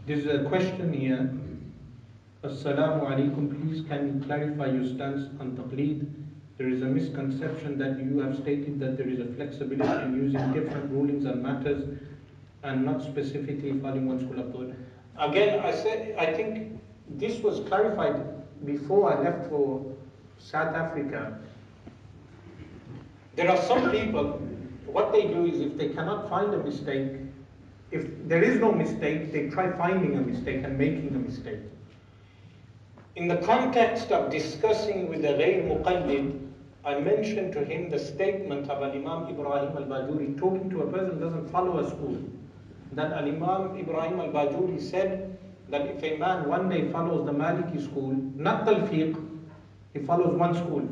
There's a question here. Assalamu alaikum, please can you clarify your stance on Taqlid? There is a misconception that you have stated that there is a flexibility in using different rulings on matters and not specifically following one school of thought. Again, I think this was clarified before I left for South Africa. There are some people, what they do is if they cannot find a mistake, if there is no mistake, they try finding a mistake and making a mistake. In the context of discussing with the Ghayr Muqallid, I mentioned to him the statement of Al-Imam Ibrahim al-Bajuri talking to a person who doesn't follow a school. That Al-Imam Ibrahim al-Bajuri said that if a man one day follows the Maliki school, not Talfiq, he follows one school,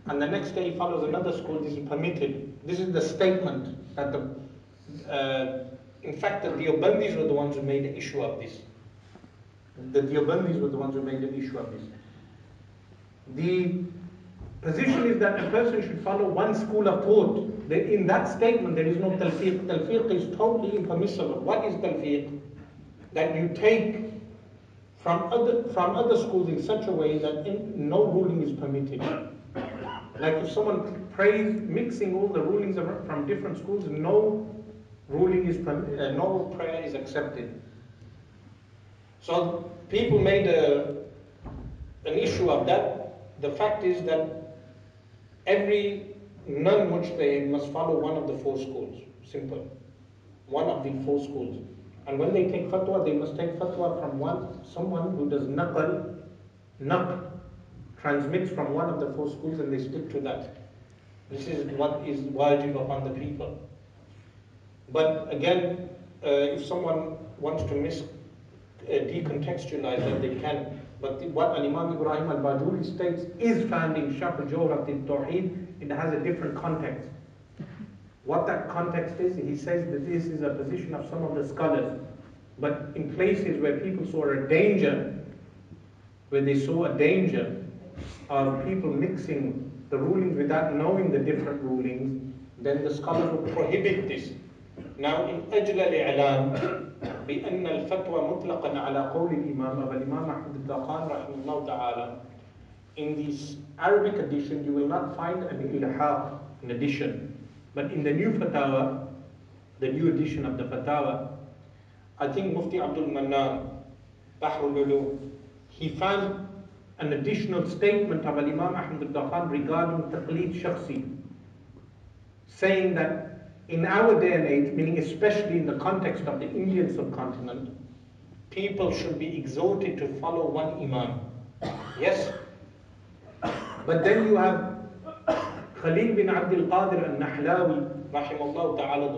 and the next day he follows another school, this is permitted. This is the statement that in fact the Deobandis were the ones who made the issue of this. The Deobandis were the ones who made the issue of this. The position is that a person should follow one school of thought. In that statement there is no talfiq. Talfiq is totally impermissible. What is talfiq? That you take from other schools in such a way that no ruling is permitted. Like if someone prays mixing all the rulings from different schools, no prayer is accepted. So people made an issue of that. The fact is that every non-mujtahid must follow one of the four schools. Simple. One of the four schools. And when they take fatwa, they must take fatwa from someone who does naql, transmits from one of the four schools, and they stick to that. This is what is wajib upon the people. But again, if someone wants to decontextualize that, they can. But what Imam Ibrahim al-Bajuri states is found in Sharh al-Jawhar al-Tawheed. It has a different context. What that context is, he says that this is a position of some of the scholars. But in places where people saw a danger, of people mixing the rulings without knowing the different rulings, then the scholars would prohibit this. Now, in أجل الإعلام بأن الفتوى مطلقا على قول الإمام والإمام أحمد الدقان رحمه الله تعالى, in this Arabic edition you will not find an ilhaq, an addition. But in the new fatawa, the new edition of the fatawa, I think Mufti Abdul Mannan, Bahrul Ulum, he found an additional statement of Imam Ahmad al-Dakhan regarding Taqlid Shakhsi, saying that in our day and age, meaning especially in the context of the Indian subcontinent, people should be exhorted to follow one Imam. Yes? But then you have Khalil bin Abdul Qadir al-Nahlawi, rahimahullah ta'ala,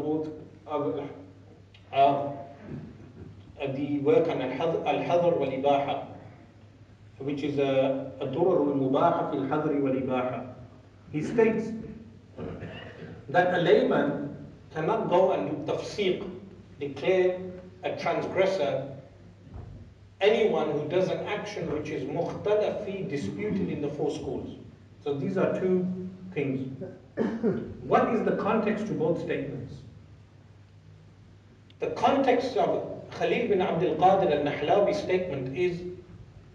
the work on al-Hadr wal-Ibaha, which is a Durar al-Mubaha fil Hadr wal-Ibaha. He states that a layman cannot go and do tafsiq, declare a transgressor, anyone who does an action which is mukhtalaf fi, disputed in the four schools. So these are two things. What is the context to both statements? The context of Khalil bin Abdul Qadir al-Nahlawi statement is,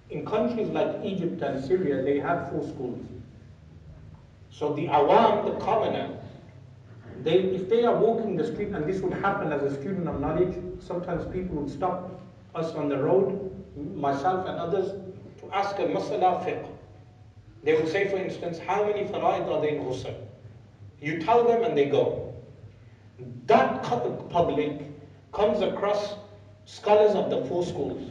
in countries like Egypt and Syria, they have four schools. So the awam, the commoner, if they are walking the street, and this would happen as a student of knowledge, sometimes people would stop us on the road, myself and others, to ask a masala fiqh. They would say, for instance, how many fara'id are there in ghusl? You tell them and they go. That public comes across scholars of the four schools.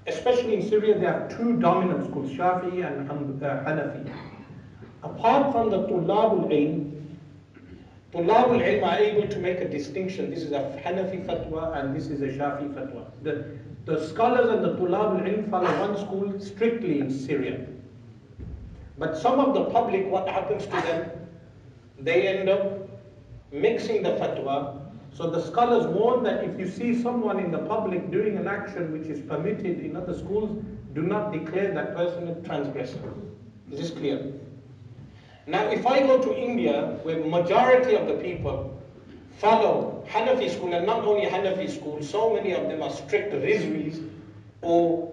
Especially in Syria, there are two dominant schools, Shafi'i and Hanafi. Apart from the Tullabul Ilm are able to make a distinction. This is a Hanafi fatwa and this is a Shafi'i fatwa. The scholars and the Tullabul Ilm follow one school strictly in Syria. But some of the public, what happens to them? They end up mixing the fatwa. So the scholars warn that if you see someone in the public doing an action which is permitted in other schools, do not declare that person a transgressor. Is this clear? Now if I go to India, where majority of the people follow Hanafi school, and not only Hanafi school, so many of them are strict Rizvis or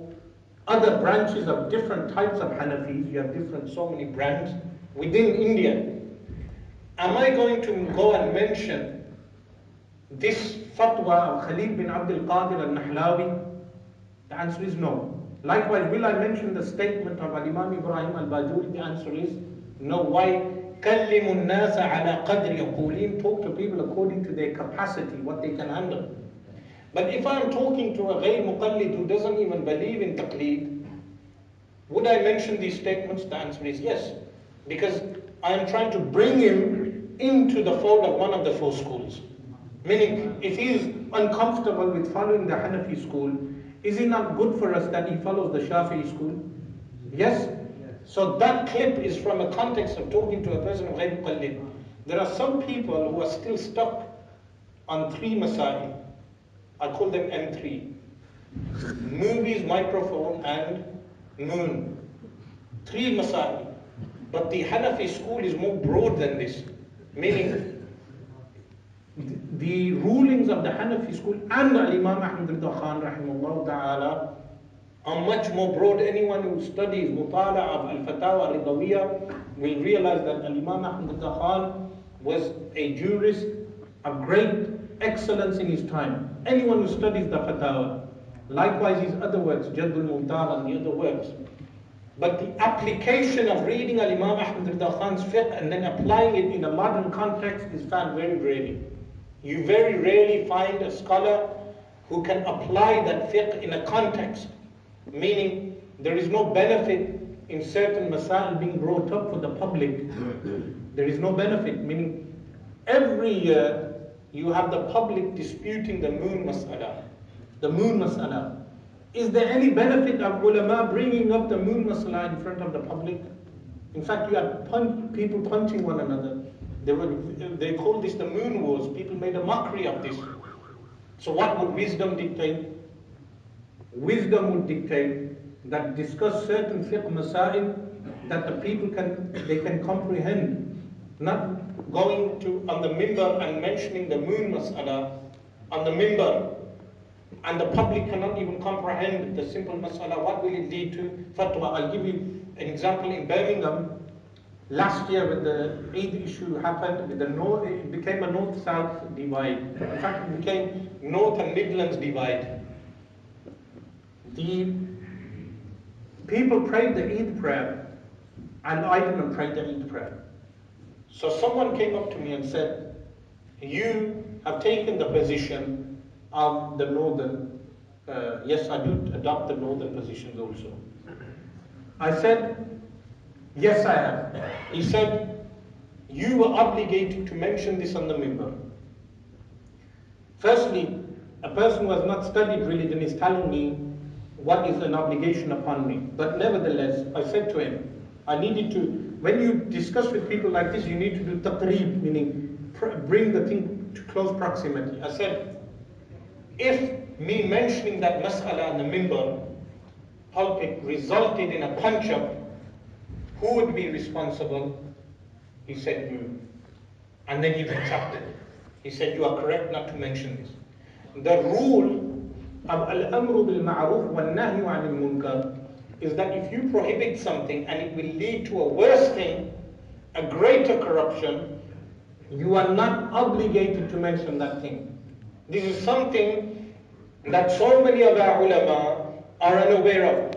other branches of different types of Hanafis. You have different, so many brands within India. Am I going to go and mention this fatwa of Khalid bin Abdul Qadir al-Nahlawi? The answer is no. Likewise, will I mention the statement of Imam Ibrahim al-Bajuri? The answer is no. Why? كَلِّمُ النَّاسَ عَلَى قَدْرِ عُقُولِهِمْ. Talk to people according to their capacity, what they can handle. But if I'm talking to a ghayr muqallid who doesn't even believe in taqlid, would I mention these statements? The answer is yes. Because I am trying to bring him into the fold of one of the four schools. Meaning, if he is uncomfortable with following the Hanafi school, is it not good for us that he follows the Shafi'i school? Yes? So that clip is from a context of talking to a person of ghayr muqallid. There are some people who are still stuck on three masail. I call them M3. Movies, microphone, and moon. Three masail. But the Hanafi school is more broad than this. Meaning, the rulings of the Hanafi school and Imam Ahmad Rida Khan rahimahullah ta'ala are much more broad. Anyone who studies Mutala of Al-Fatawa Ridawiyya will realize that Imam Ahmad Rida Khan was a jurist of great excellence in his time. Anyone who studies the Fatawa, likewise his other works, Jaddul Mumtaz and the other works. But the application of reading Imam Ahmad Rida Khan's fiqh and then applying it in a modern context is found very rarely. You very rarely find a scholar who can apply that fiqh in a context. Meaning, there is no benefit in certain masail being brought up for the public. There is no benefit, meaning every year you have the public disputing the moon mas'ala. The moon mas'ala. Is there any benefit of ulama bringing up the moon mas'ala in front of the public? In fact, you had people punching one another. They called this the moon wars. People made a mockery of this. So what would wisdom dictate? Wisdom would dictate that discuss certain fiqh masail that the people can comprehend. Not going to on the minbar and mentioning the moon mas'ala on the minbar, and the public cannot even comprehend the simple mas'ala. What will it lead to? Fatwa. I'll give you an example. In Birmingham, last year when the Eid issue happened, it became a north-south divide. In fact, it became North and Midlands divide. The people prayed the Eid prayer, and I didn't pray the Eid prayer. So someone came up to me and said, you have taken the position of the northern, yes, I do adopt the northern positions also. I said, yes, I have. He said, you were obligated to mention this on the minbar. Firstly, a person who has not studied religion is telling me what is an obligation upon me. But nevertheless, I said to him, I needed to, when you discuss with people like this, you need to do taqreeb, meaning bring the thing to close proximity. I said, if me mentioning that mas'ala on the minbar pulpit resulted in a punch-up, who would be responsible? He said, you. And then he retracted. He said, you are correct not to mention this. The rule of al-amru bil-ma'ruf wal-nahyu 'anil munkar is that if you prohibit something and it will lead to a worse thing, a greater corruption, you are not obligated to mention that thing. This is something that so many of our ulama are unaware of.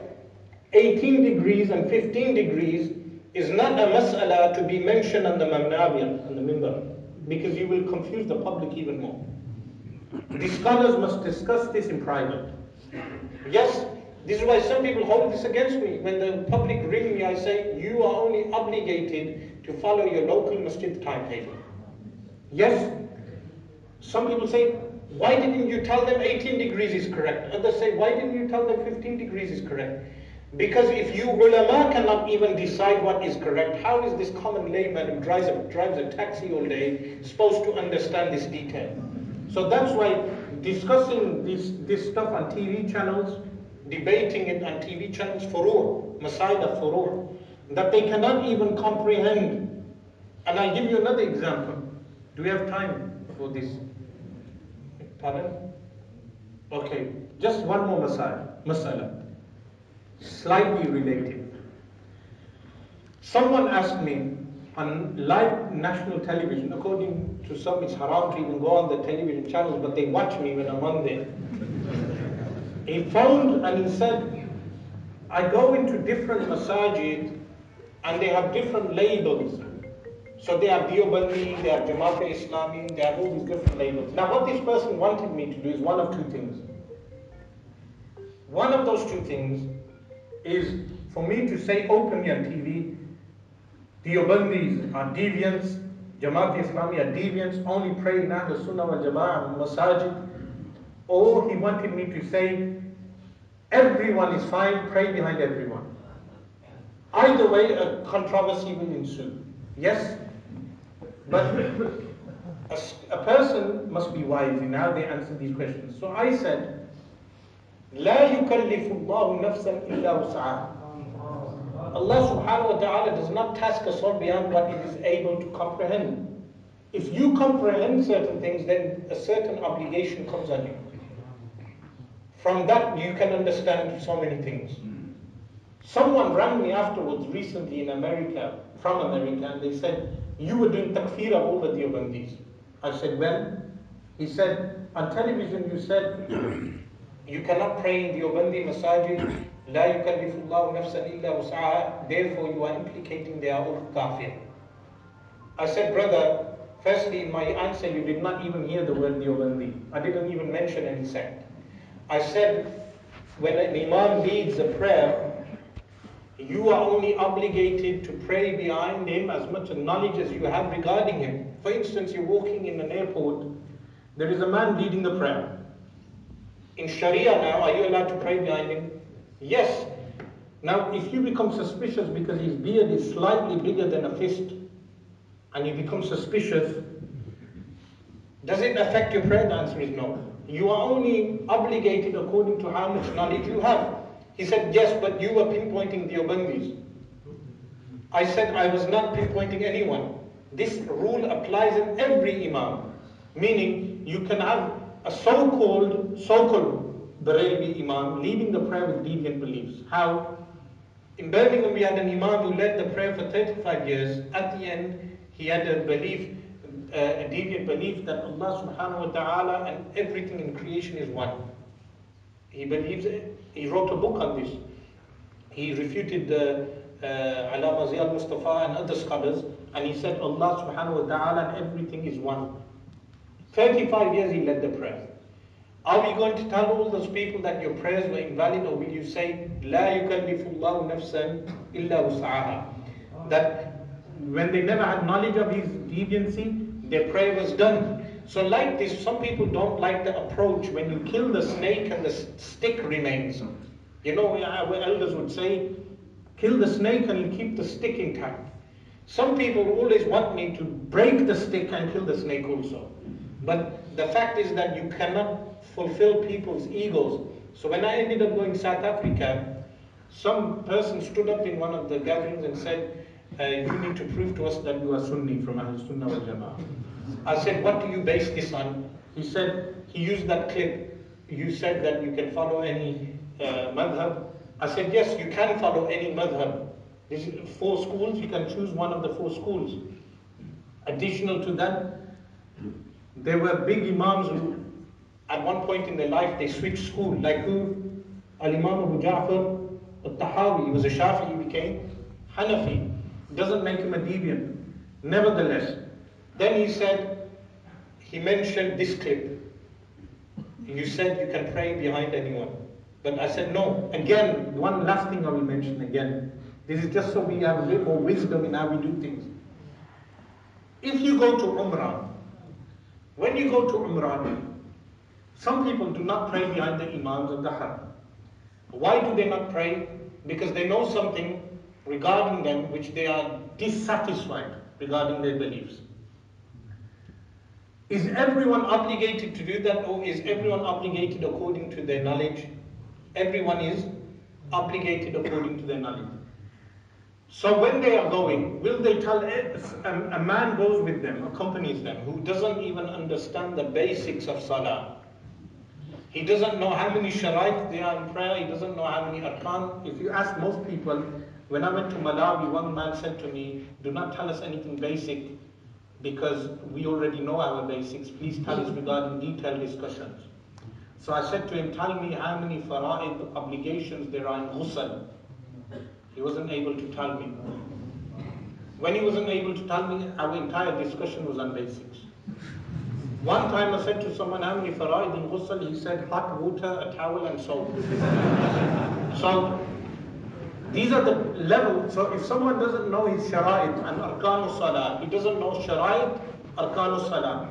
18 degrees and 15 degrees is not a mas'ala to be mentioned on the mamnabiyah, on the minbar, because you will confuse the public even more. The scholars must discuss this in private. Yes, this is why some people hold this against me. When the public ring me, I say, you are only obligated to follow your local masjid timetable. Yes, some people say, why didn't you tell them 18 degrees is correct? Others say, why didn't you tell them 15 degrees is correct? Because if you ulama cannot even decide what is correct, how is this common layman who drives a taxi all day supposed to understand this detail? So that's why discussing this stuff on TV channels, debating it on TV channels, furu', masail furu', that they cannot even comprehend. And I'll give you another example. Do we have time? for this. Pardon? Okay, just one more masala, slightly related. Someone asked me on live national television, according to some it's haram to even go on the television channels, but they watch me when I'm on there. He phoned and he said, I go into different masajid and they have different labels. So they have Deobandi, they have Jamaat-e-Islami, they have all these different labels. Now what this person wanted me to do is one of two things. One of those two things is for me to say openly on TV, Deobandis are deviants, Jamaat-e-Islami are deviants, only pray in Ahlul Sunnah wal Jama'ah masajid. Or he wanted me to say, everyone is fine, pray behind everyone. Either way, a controversy will ensue. Yes? But a person must be wise in how they answer these questions. So I said, لا يكلف الله نفسا إلا وسعها. Allah subhanahu wa ta'ala does not task us all beyond what it is able to comprehend. If you comprehend certain things, then a certain obligation comes on you. From that you can understand so many things. Someone rang me afterwards recently in America, from America, and they said, you were doing takfir of all the Deobandis. I said, when? He said, on television you said, you cannot pray in Deobandi masajid, لا يكلف الله نفسا إلا وسعها, therefore you are implicating they are all kafir. I said, brother, firstly in my answer you did not even hear the word Deobandi. I didn't even mention any sect. I said, when an imam leads a prayer, you are only obligated to pray behind him as much knowledge as you have regarding him. For instance, you're walking in an airport, there is a man leading the prayer. In Sharia now, are you allowed to pray behind him? Yes. Now, if you become suspicious because his beard is slightly bigger than a fist, and you become suspicious, does it affect your prayer? The answer is no. You are only obligated according to how much knowledge you have. He said, yes, but you were pinpointing Deobandis. I said, I was not pinpointing anyone. This rule applies in every imam. Meaning, you can have a so-called Barelvi imam leading the prayer with deviant beliefs. How? In Birmingham, we had an imam who led the prayer for 35 years. At the end, he had a belief, a deviant belief that Allah subhanahu wa ta'ala and everything in creation is one. He believes it. He wrote a book on this. He refuted Alama Ziyad Mustafa and other scholars, and he said Allah subhanahu wa ta'ala and everything is one. 35 years he led the prayer. Are we going to tell all those people that your prayers were invalid, or will you say, لا يكلف الله نفسا إلا وسعها? That when they never had knowledge of his deviancy, their prayer was done. So like this, some people don't like the approach when you kill the snake and the stick remains. You know, our elders would say, kill the snake and you keep the stick intact. Some people always want me to break the stick and kill the snake also. But the fact is that you cannot fulfill people's egos. So when I ended up going to South Africa, some person stood up in one of the gatherings and said, you need to prove to us that you are Sunni from Ahlul Sunnah wal Jama'ah. I said, what do you base this on? He said, he used that clip. You said that you can follow any madhab. I said, yes, you can follow any madhab. This is 4 schools, you can choose one of the 4 schools. Additional to that, there were big imams who, at one point in their life, they switched school. Like who? Al-Imam Abu Ja'far al-Tahawi. He was a Shafi'i, he became Hanafi. Doesn't make him a deviant. Nevertheless, then he said, he mentioned this clip. You said you can pray behind anyone. But I said no. Again, one last thing I will mention again. This is just so we have a bit more wisdom in how we do things. If you go to Umrah, when you go to Umrah, some people do not pray behind the imams of the Haram. Why do they not pray? Because they know something regarding them which they are dissatisfied regarding their beliefs. Is everyone obligated to do that, or is everyone obligated according to their knowledge? Everyone is obligated according to their knowledge. So when they are going, will they tell a man goes with them, accompanies them, who doesn't even understand the basics of salah. He doesn't know how many sharait there are in prayer, he doesn't know how many arkan. If you ask most people, when I went to Malawi, one man said to me, do not tell us anything basic because we already know our basics. Please tell us regarding detailed discussions. So I said to him, tell me how many fara'id obligations there are in ghusl. He wasn't able to tell me. When he wasn't able to tell me, our entire discussion was on basics. One time I said to someone, how many fara'id in ghusl? He said, hot water, a towel and soap. So these are the levels. So if someone doesn't know his shara'id and arkanus salah, he doesn't know shara'id, arkanus salah,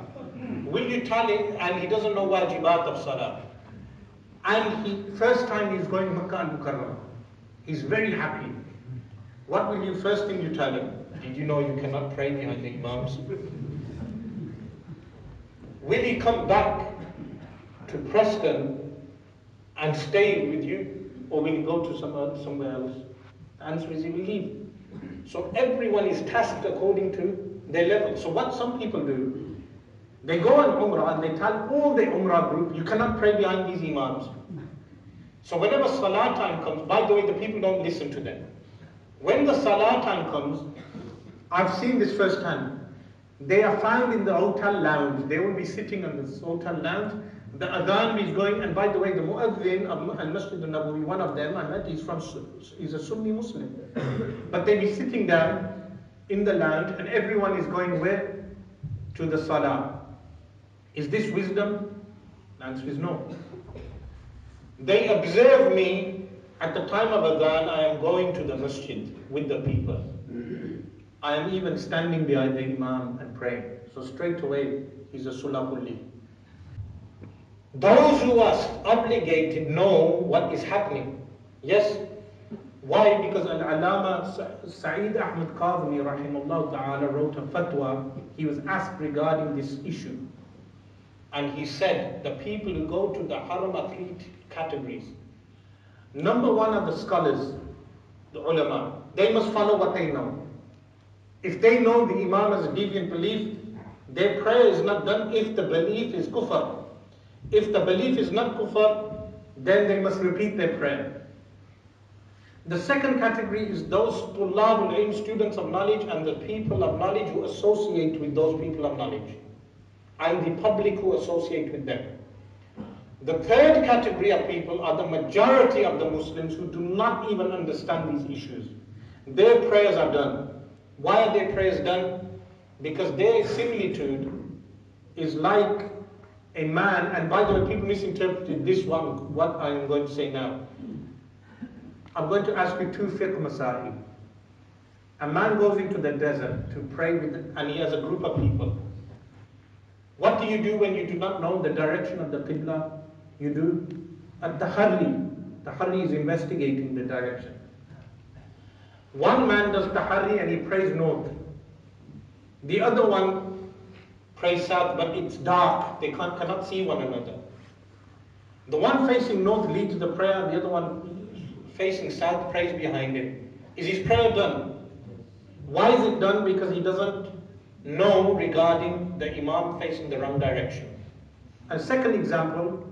will you tell him? And he doesn't know wajibat of salah. And first time he's going Makkah al-Mukarram. He's very happy. What will you, first thing you tell him? Did you know you cannot pray behind the imams? Will he come back to Preston and stay with you? Or will he go to somewhere else? The answer is he will leave. So everyone is tasked according to their level. So what some people do, they go on Umrah and they tell all the Umrah group, you cannot pray behind these imams. So whenever Salah time comes, by the way, the people don't listen to them. When the Salah time comes, I've seen this firsthand. They are found in the hotel lounge. They will be sitting in this hotel lounge. The adhan is going, and by the way, the muazzin of al-Masjid al-Nabawi, one of them, I met, he's a Sunni Muslim. But they be sitting down in the lounge, and everyone is going where? To the Salah. Is this wisdom? The answer is no. They observe me at the time of adhan. I am going to the masjid with the people. I am even standing behind the imam and praying. So straight away, he's a sulahulli. Those who are obligated know what is happening. Yes. Why? Because Al-Alama Sa'id Ahmad Qadhmi rahimahullah ta'ala wrote a fatwa. He was asked regarding this issue. And he said, the people who go to the haram are three categories. Number one are the scholars, the ulama. They must follow what they know. If they know the imam has a deviant belief, their prayer is not done if the belief is kufr. If the belief is not kufr, then they must repeat their prayer. The second category is those tullabul ilm, students of knowledge, and the people of knowledge who associate with those people of knowledge, and the public who associate with them. The third category of people are the majority of the Muslims who do not even understand these issues. Their prayers are done. Why are their prayers done? Because their similitude is like a man, and by the way, people misinterpreted this one, what I am going to say now. I'm going to ask you two fiqh masail. A man goes into the desert to pray with, and he has a group of people. What do you do when you do not know the direction of the qibla? You do at-tahari. Tahari is investigating the direction. One man does tahari and he prays north. The other one prays south, but it's dark. They cannot see one another. The one facing north leads the prayer, the other one facing south prays behind him. Is his prayer done? Why is it done? Because he doesn't know regarding the imam facing the wrong direction. A second example,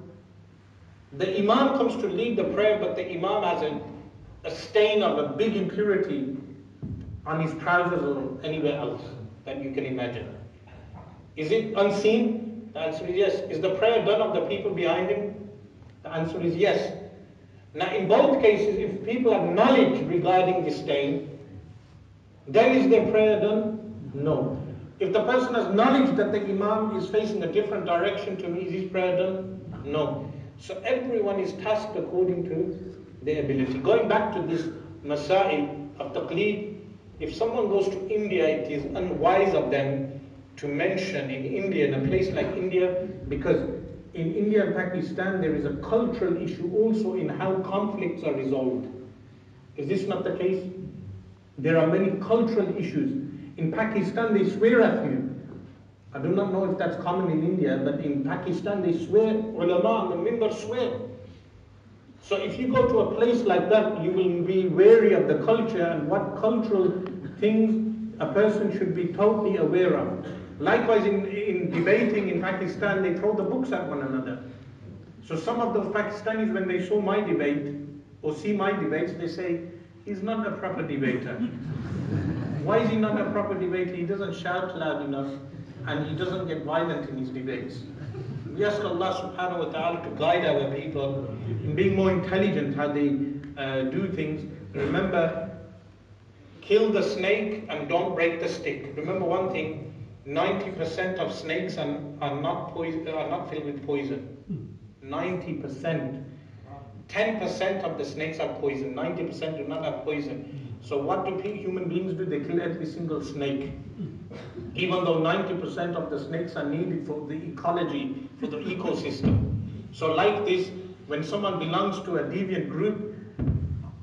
the imam comes to lead the prayer, but the imam has a stain of a big impurity on his trousers or anywhere else that you can imagine. Is it unseen? The answer is yes. Is the prayer done of the people behind him? The answer is yes. Now in both cases, if people have knowledge regarding the stain, then is their prayer done? No. If the person has knowledge that the imam is facing a different direction to me, is his prayer done? No. So everyone is tasked according to their ability. Going back to this masail of taqlid, if someone goes to India, it is unwise of them to mention in India, in a place like India, because in India and Pakistan there is a cultural issue also in how conflicts are resolved. Is this not the case? There are many cultural issues. In Pakistan they swear at you. I do not know if that's common in India, but in Pakistan they swear, ulama on the minbar swear. So if you go to a place like that, you will be wary of the culture and what cultural things a person should be totally aware of. Likewise, in debating in Pakistan, they throw the books at one another. So some of those Pakistanis, when they saw my debate or see my debates, they say, he's not a proper debater. Why is he not a proper debater? He doesn't shout loud enough and he doesn't get violent in his debates. We ask Allah subhanahu wa ta'ala to guide our people in being more intelligent how they do things. Remember, kill the snake and don't break the stick. Remember one thing, 90% of snakes are not filled with poison. 90%. 10% of the snakes are poison, 90% do not have poison. So what do human beings do? They kill every single snake. Even though 90% of the snakes are needed for the ecology, for the ecosystem. So like this, when someone belongs to a deviant group,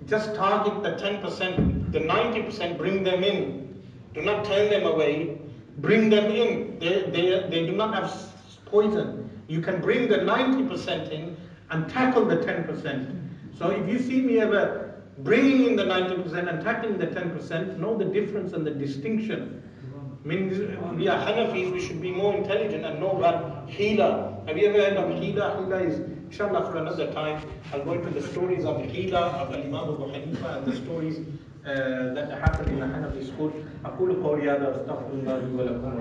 just target the 10%, the 90%, bring them in. Do not turn them away, bring them in. They do not have poison. You can bring the 90% in and tackle the 10%. So if you see me ever bringing in the 90% and tackling the 10%, know the difference and the distinction. I mean, we are Hanafis, we should be more intelligent and know about Hila. Have you ever heard of Hila? Hila is, inshallah, for another time, I'll go into the stories of Hila, of Imam Abu Hanifa, and the stories that happened in the Hanafi school. أقول قولي هذا وأستغفر الله لي ولكم.